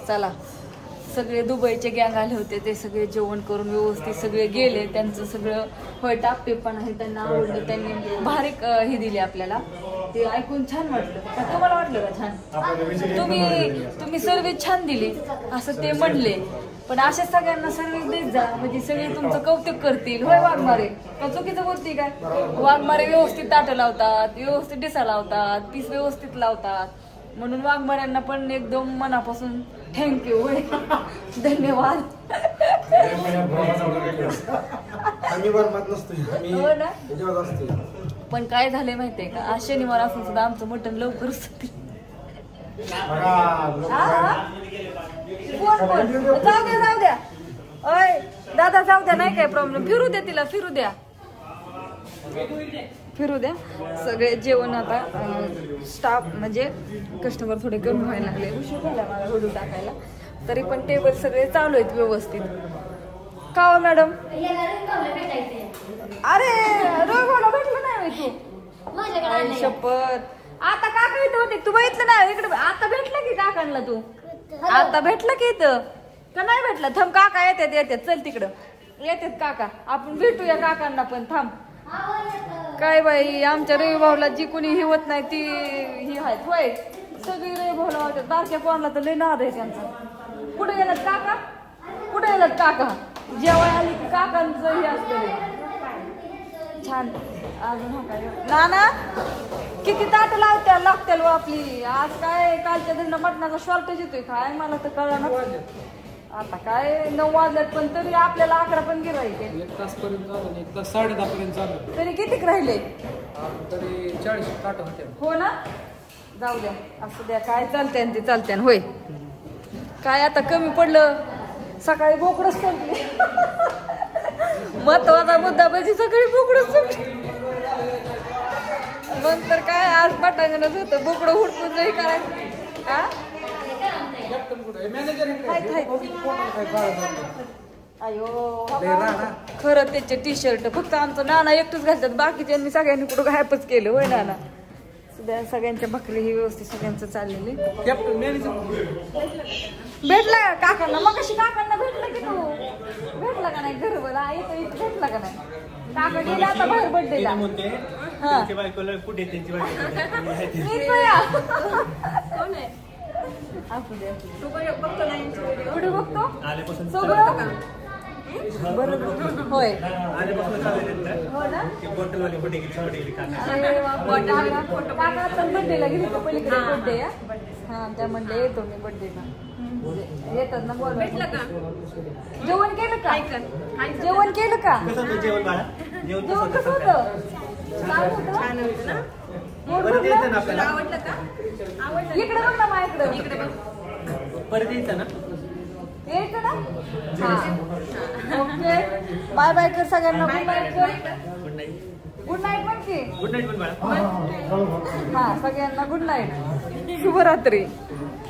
चला सगळे दुबईचे गँग आले होते ते सगळे जेवण करून व्यवस्थित सगळे गेले त्यांचं सगळं होय टापटे पण आहे त्यांना आवडलं त्यांनी भारी ही दिली आपल्याला ते ऐकून छान वाटलं तुम्हाला वाटलं का छान तुम्ही सर्विस छान दिली असं ते म्हणले पण अशा सगळ्यांना सर्विस देत जा म्हणजे सगळे तुमचं कौतुक करतील होय वाघमारे का चुकीचं बोलती काय वाघमारे व्यवस्थित ताटं लावतात व्यवस्थित डिसा लावतात पीस व्यवस्थित लावतात म्हणून वाघमाऱ्यांना पण एकदम मनापासून थँक्यू होय धन्यवाद पण काय झालंय माहितीये का आज शनिवार असून सुद्धा आमचं मटण लवकर जाऊ द्या अय दादा जाऊ द्या नाही काय प्रॉब्लेम फिरू द्या तिला फिरू द्या सगळे जेवण आता स्टाफ म्हणजे कस्टमर थोडे कमी व्हायला लागले उशीर झाला मला रोडू टाकायला तरी पण टेबल सगळे चालू आहेत व्यवस्थित का हो मॅडम अरे रघुला भेटलं नाही तू शपथ आता काका इथं होते तू बघितलं ना इकडे आता भेटलं की काकांना तू आता भेटलं की इथं का नाही भेटलं थांब काका येतात चल तिकडं येतात काका आपण भेटूया काकांना पण थांब काय बाई आमच्या रवी भाऊला जी कोणी ही होत नाही ती ही आहेत होय सगळी रवी भाऊला होत्यात बारक्या पोराला तर लय नाद आहे त्यांचा कुठे गेलात काका जेव्हा आली की काकांचं हे असतं छान अजून ना किती ताट लागत्याल आपली आज काय कालच्या दिवशी मटणाचा शॉर्टेज येतोय काय मला तर कळलं ना आता काय 9 वाजल्यात पण तरी आपल्याला 11 पण गिरायचे 1 तास पर्यंत झालं 1 तास 10:30 पर्यंत झालं तरी कितीक राहिले तरी 40 ताट होते हो ना जाऊ द्या असं द्या काय चालते होय काय आता कमी पडलं सकाळी बोकडच संपली महत्वाचा मुद्दा म्हणजे सकाळी बोकडच संपली मग तर काय आज पटांगणच होतं बोकडं हुडकून जाई करायचं हा अयो खरं त्याचे टी शर्ट फक्त आमचं नाना एकटंच घालतात बाकीच्यांनी सगळ्यांनी कुठं गायबच केलं होय नाना सगळ्यांच्या भाकरी ही व्यवस्थित सगळ्यांचं चाललेली भेटला का काकांना मग कशी काकांना भेटला की तू भेटला का नाही घरबला इथं भेटला का नाही काका गेला आता बाहेर बर्थडेला कुठे बघतो होय बर्थडेला गेली का पलीकडे बर्थडे हा त्या म्हणले येतो मी बर्थडेला येतात ना बोल भेटलं का जेवण केलं का जेवण कसं होतं छान होतं ना आवडलं का इकडे बघ ना माझ्याकडे परत यायचं ना यायचं ना ओके बाय बाय कर सगळ्यांना गुड नाईट पण की गुड नाईट पण बाळा हा सगळ्यांना गुड नाईट शुभरात्री